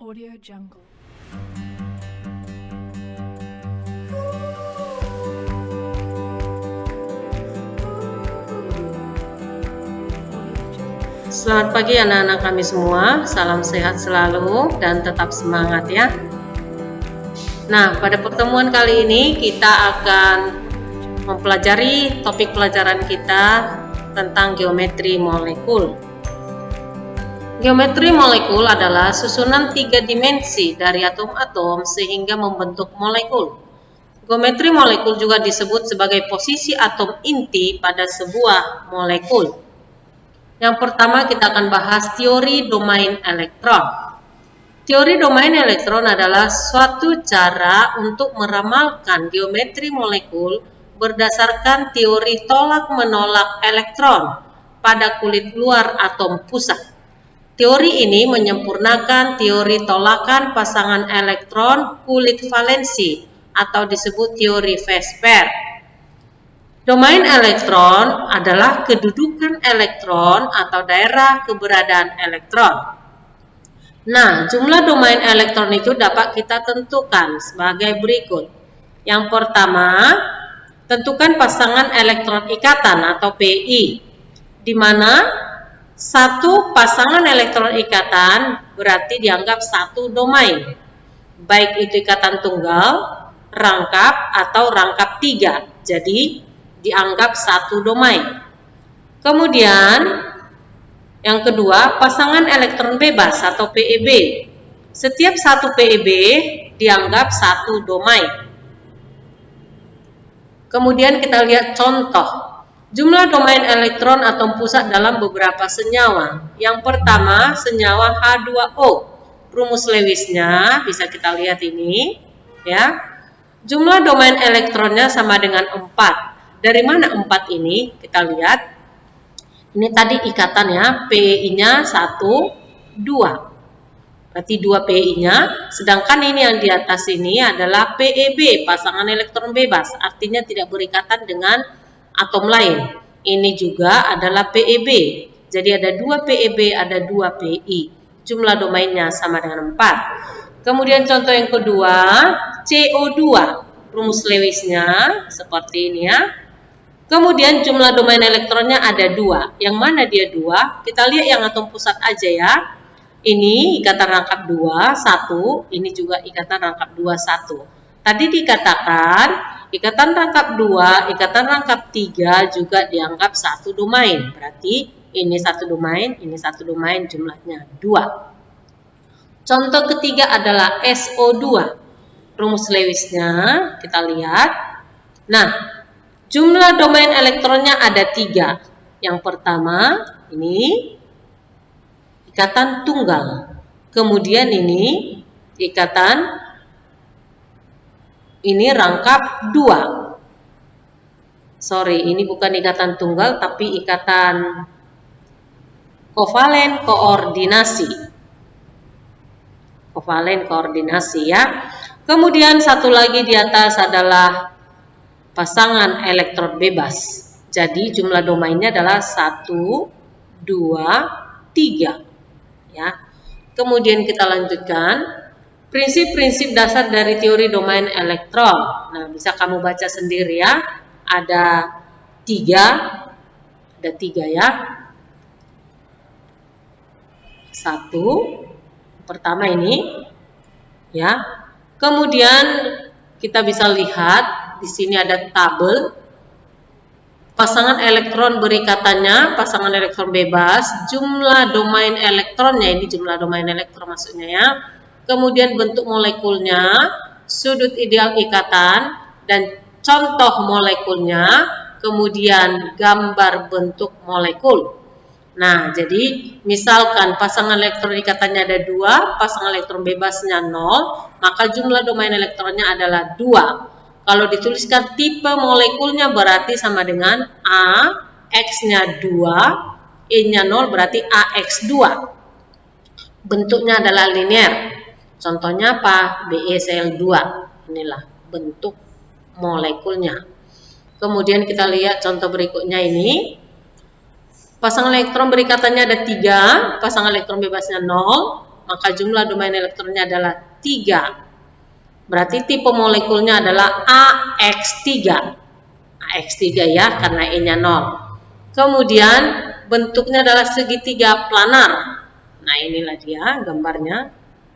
Audio Jungle. Selamat pagi anak-anak kami semua, salam sehat selalu dan tetap semangat ya. Nah, pada pertemuan kali ini kita akan mempelajari topik pelajaran kita tentang geometri molekul. Geometri molekul adalah susunan 3 dimensi dari atom-atom sehingga membentuk molekul. Geometri molekul juga disebut sebagai posisi atom inti pada sebuah molekul. Yang pertama kita akan bahas teori domain elektron. Teori domain elektron adalah suatu cara untuk meramalkan geometri molekul berdasarkan teori tolak-menolak elektron pada kulit luar atom pusat. Teori ini menyempurnakan teori tolakan pasangan elektron kulit valensi atau disebut teori Vespers. Domain elektron adalah kedudukan elektron atau daerah keberadaan elektron. Nah, jumlah domain elektron itu dapat kita tentukan sebagai berikut. Yang pertama, tentukan pasangan elektron ikatan atau PI, di mana satu pasangan elektron ikatan berarti dianggap satu domain, baik itu ikatan tunggal, rangkap, atau rangkap 3. Jadi, dianggap satu domain. Kemudian yang kedua, pasangan elektron bebas atau PEB. Setiap satu PEB dianggap satu domain. Kemudian kita lihat contoh. Jumlah domain elektron atom pusat dalam beberapa senyawa. Yang pertama, senyawa H2O. Rumus Lewisnya bisa kita lihat ini, ya. Jumlah domain elektronnya sama dengan 4. Dari mana 4 ini? Kita lihat. Ini tadi ikatan ya, PI-nya 1, 2. Berarti 2 PI-nya. Sedangkan ini yang di atas ini adalah PEB, pasangan elektron bebas. Artinya tidak berikatan dengan atom lain. Ini juga adalah PEB. Jadi ada 2 PEB, ada 2 PI. Jumlah domainnya sama dengan 4. Kemudian contoh yang kedua, CO2. Rumus Lewisnya seperti ini ya. Kemudian jumlah domain elektronnya ada 2. Yang mana dia 2? Kita lihat yang atom pusat aja ya. Ini ikatan rangkap 2, 1. Ini juga ikatan rangkap 2, 1. Tadi dikatakan ikatan rangkap 2, ikatan rangkap 3 juga dianggap satu domain. Berarti ini satu domain, ini satu domain, jumlahnya 2. Contoh ketiga adalah SO2. Rumus Lewisnya kita lihat. Nah, jumlah domain elektronnya ada 3. Yang pertama ini ikatan tunggal. Kemudian ini ikatan ini rangkap 2. Sorry, ini bukan ikatan tunggal tapi ikatan kovalen koordinasi. Kovalen koordinasi ya. Kemudian satu lagi di atas adalah pasangan elektron bebas. Jadi jumlah domainnya adalah 1, 2, 3. Ya. Kemudian kita lanjutkan prinsip-prinsip dasar dari teori domain elektron. Nah, bisa kamu baca sendiri ya. Ada 3 ya. 1, pertama ini ya. Kemudian kita bisa lihat di sini ada tabel pasangan elektron berikatannya, pasangan elektron bebas, jumlah domain elektronnya, ini jumlah domain elektron maksudnya ya. Kemudian bentuk molekulnya, sudut ideal ikatan dan contoh molekulnya, kemudian gambar bentuk molekul. Nah, jadi misalkan pasangan elektron ikatannya ada 2, pasangan elektron bebasnya 0, maka jumlah domain elektronnya adalah 2. Kalau dituliskan tipe molekulnya berarti sama dengan A, X-nya 2, E-nya 0 berarti AX2. Bentuknya adalah linear. Contohnya apa? BeCl2. Inilah bentuk molekulnya. Kemudian kita lihat contoh berikutnya ini. Pasangan elektron berikatannya ada 3, pasangan elektron bebasnya 0. maka jumlah domain elektronnya adalah 3. Berarti tipe molekulnya adalah AX3. AX3 ya, karena E-nya 0. Kemudian bentuknya adalah segitiga planar. Nah, inilah dia gambarnya.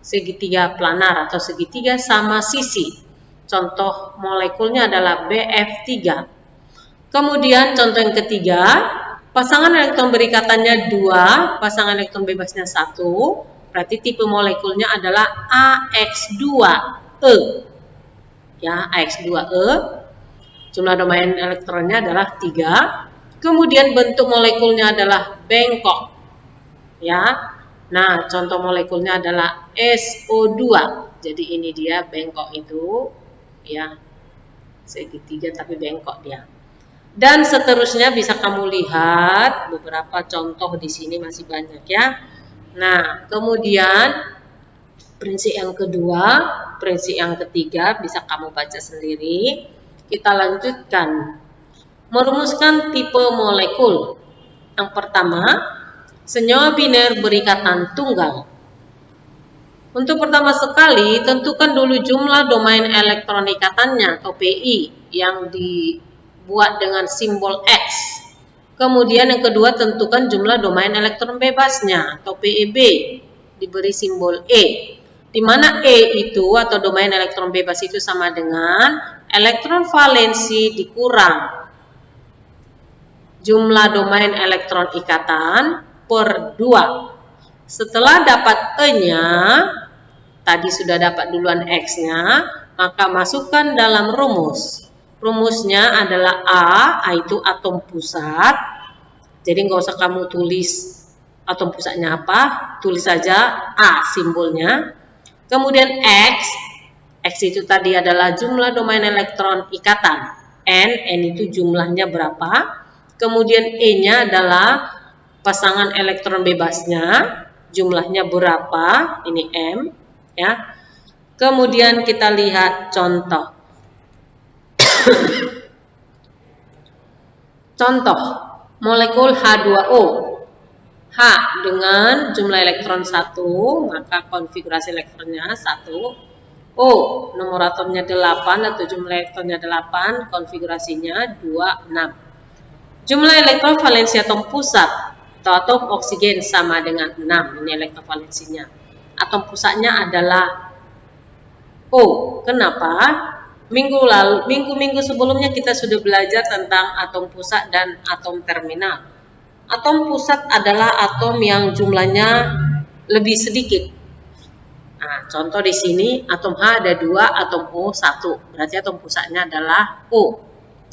Segitiga planar atau segitiga sama sisi. Contoh molekulnya adalah BF3. Kemudian contoh yang ketiga, pasangan elektron berikatannya 2, pasangan elektron bebasnya 1, berarti tipe molekulnya adalah AX2E. Ya, AX2E. Jumlah domain elektronnya adalah 3. Kemudian bentuk molekulnya adalah bengkok. Ya. Nah, contoh molekulnya adalah SO2. Jadi ini dia bengkok itu, ya. Segitiga tapi bengkok dia. Dan seterusnya bisa kamu lihat beberapa contoh di sini masih banyak ya. Nah, kemudian prinsip yang kedua, prinsip yang ketiga bisa kamu baca sendiri. Kita lanjutkan. Merumuskan tipe molekul. Yang pertama, senyawa biner berikatan tunggal. Untuk pertama sekali, tentukan dulu jumlah domain elektron ikatannya atau PI yang dibuat dengan simbol X. Kemudian yang kedua, tentukan jumlah domain elektron bebasnya atau PEB diberi simbol E. Di mana E itu atau domain elektron bebas itu sama dengan elektron valensi dikurang jumlah domain elektron ikatan per 2. Setelah dapat E-nya, tadi sudah dapat duluan X-nya, maka masukkan dalam rumus. Rumusnya adalah A itu atom pusat. Jadi nggak usah kamu tulis atom pusatnya apa, tulis saja A simbolnya. Kemudian X itu tadi adalah jumlah domain elektron ikatan. N itu jumlahnya berapa. Kemudian E-nya adalah pasangan elektron bebasnya, jumlahnya berapa, ini M, ya. Kemudian kita lihat contoh. Contoh, molekul H2O. H dengan jumlah elektron 1, maka konfigurasi elektronnya 1. O, nomor atomnya 8 atau jumlah elektronnya 8, konfigurasinya 2, 6. Jumlah elektron valensi atom pusat atau atom oksigen sama dengan 6. Ini elektron valensinya. Atom pusatnya adalah O. Kenapa? Minggu sebelumnya kita sudah belajar tentang atom pusat dan atom terminal. Atom pusat adalah atom yang jumlahnya lebih sedikit. Nah, contoh di sini atom H ada 2, atom O 1. Berarti atom pusatnya adalah O.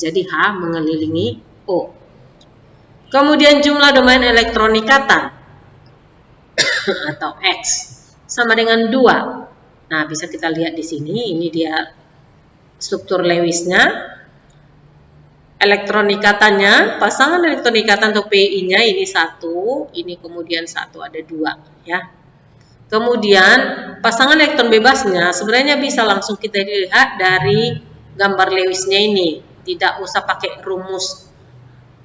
Jadi H mengelilingi O. Kemudian jumlah domain elektron ikatan atau X sama dengan 2. Nah, bisa kita lihat di sini, ini dia struktur Lewisnya. Elektron ikatannya, pasangan elektron ikatan atau PI-nya ini 1, ini kemudian 1 ada 2 ya. Kemudian pasangan elektron bebasnya sebenarnya bisa langsung kita lihat dari gambar Lewisnya ini. Tidak usah pakai rumus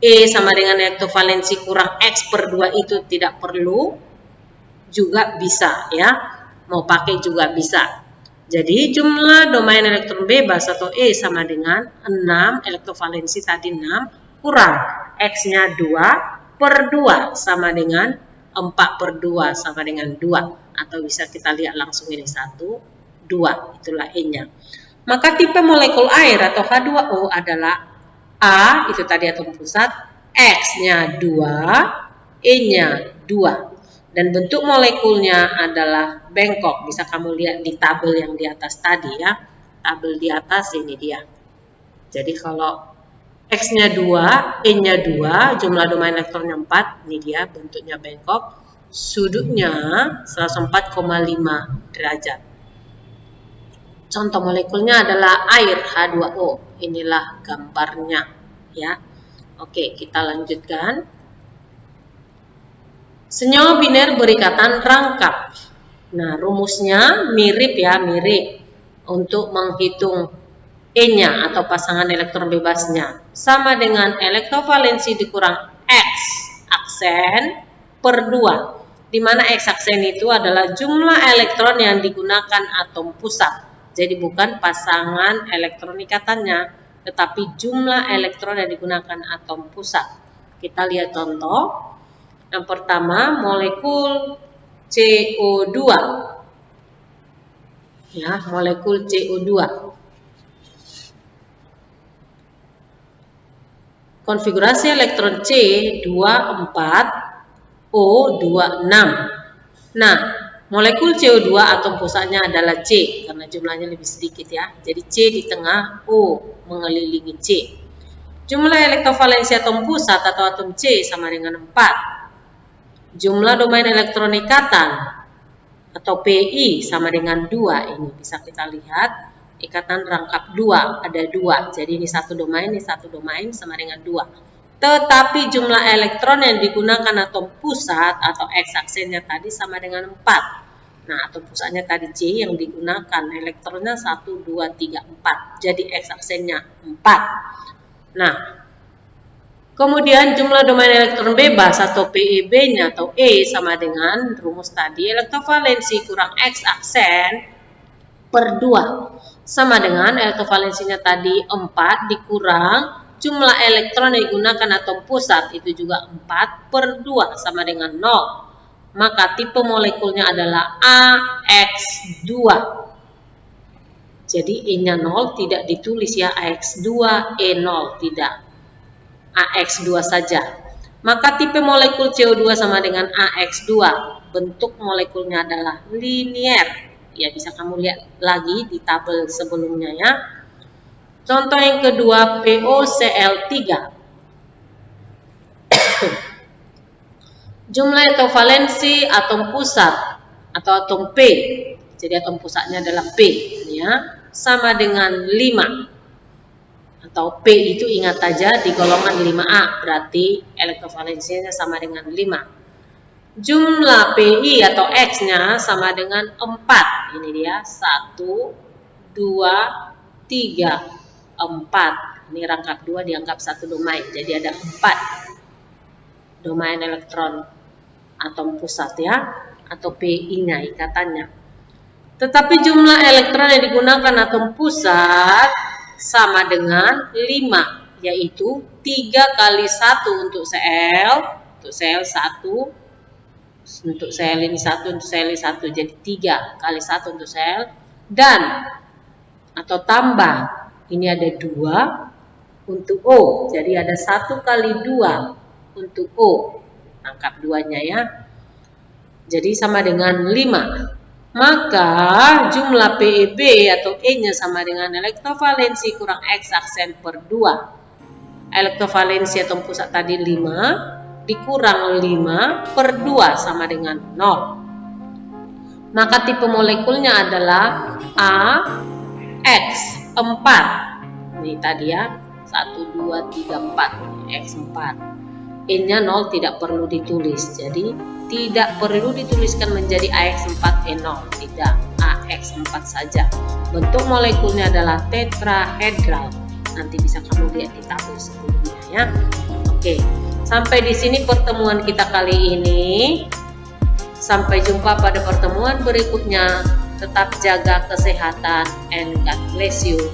E sama dengan elektrovalensi kurang X per 2 itu tidak perlu, juga bisa ya, mau pakai juga bisa. Jadi jumlah domain elektron bebas atau E sama dengan 6, elektrovalensi tadi 6, kurang X-nya 2 per 2 sama dengan 4 per 2 sama dengan 2. Atau bisa kita lihat langsung ini 1, 2, itulah E-nya. Maka tipe molekul air atau H2O adalah A, itu tadi atom pusat, X-nya 2, E-nya 2. Dan bentuk molekulnya adalah bengkok. Bisa kamu lihat di tabel yang di atas tadi ya. Tabel di atas ini dia. Jadi kalau X-nya 2, E-nya 2, jumlah domain elektronnya 4, ini dia bentuknya bengkok. Sudutnya 104,5 derajat. Contoh molekulnya adalah air H2O. Inilah gambarnya ya. Oke, kita lanjutkan. Senyawa biner berikatan rangkap. Nah, rumusnya mirip ya, mirip untuk menghitung E-nya atau pasangan elektron bebasnya. Sama dengan elektrovalensi dikurang X aksen per 2. di mana eksaksen itu adalah jumlah elektron yang digunakan atom pusat. Jadi bukan pasangan elektron ikatannya, tetapi jumlah elektron yang digunakan atom pusat. Kita lihat contoh. Yang pertama, molekul CO2. Ya, molekul CO2. Konfigurasi elektron C 24O26. Nah, molekul CO2 atom pusatnya adalah C karena jumlahnya lebih sedikit ya. Jadi C di tengah, O mengelilingi C. Jumlah elektrovalensi atom pusat atau atom C sama dengan 4. Jumlah domain elektron ikatan atau PI sama dengan 2. Ini bisa kita lihat. Ikatan rangkap 2, ada 2. Jadi ini satu domain sama dengan 2. Tetapi jumlah elektron yang digunakan atom pusat atau X-aksennya tadi sama dengan 4. Nah, atom pusatnya tadi C yang digunakan elektronnya 1, 2, 3, 4. Jadi X-aksennya 4. Nah, kemudian jumlah domain elektron bebas atau PeB-nya atau E sama dengan rumus tadi elektrovalensi kurang X-aksen per 2. Sama dengan elektrovalensinya tadi 4 dikurang jumlah elektron yang digunakan atom pusat itu juga 4 per 2 sama dengan 0. Maka tipe molekulnya adalah AX2. Jadi E-nya 0 tidak ditulis ya, AX2, E0 tidak. AX2 saja. Maka tipe molekul CO2 sama dengan AX2. Bentuk molekulnya adalah linier. Ya, bisa kamu lihat lagi di tabel sebelumnya ya. Contoh yang kedua, POCl3. Jumlah elektrovalensi atom pusat atau atom P. Jadi atom pusatnya adalah P ya, sama dengan 5. Atau P itu ingat aja di golongan 5A, berarti elektrovalensinya sama dengan 5. Jumlah PI atau X-nya sama dengan 4. Ini dia 1, 2, 3, 4. Ini rangkap 2 dianggap satu domain. Jadi ada 4 domain elektron atom pusat ya, atau PI-nya ikatannya. Tetapi jumlah elektron yang digunakan atom pusat sama dengan 5, yaitu 3 kali 1 untuk Cl, untuk Cl 1. Untuk sel ini 1, untuk sel ini 1, jadi 3 kali 1 untuk sel, dan atau tambah ini ada 2 untuk O, jadi ada 1 kali 2 untuk O, angka 2-nya ya, jadi sama dengan 5. Maka jumlah PeB atau E-nya sama dengan elektrovalensi kurang X-aksen per 2. Elektrovalensi atom pusat tadi 5 dikurang 5 per 2 sama dengan 0. Maka tipe molekulnya adalah AX4. Ini tadi ya, 1, 2, 3, 4, X4. E-nya 0 tidak perlu ditulis. Jadi tidak perlu dituliskan menjadi AX4E0, tidak, AX4 saja. Bentuk molekulnya adalah tetrahedral. Nanti bisa kamu lihat di tabel sebelumnya ya. Oke. Sampai di sini pertemuan kita kali ini. Sampai jumpa pada pertemuan berikutnya. Tetap jaga kesehatan and God bless you.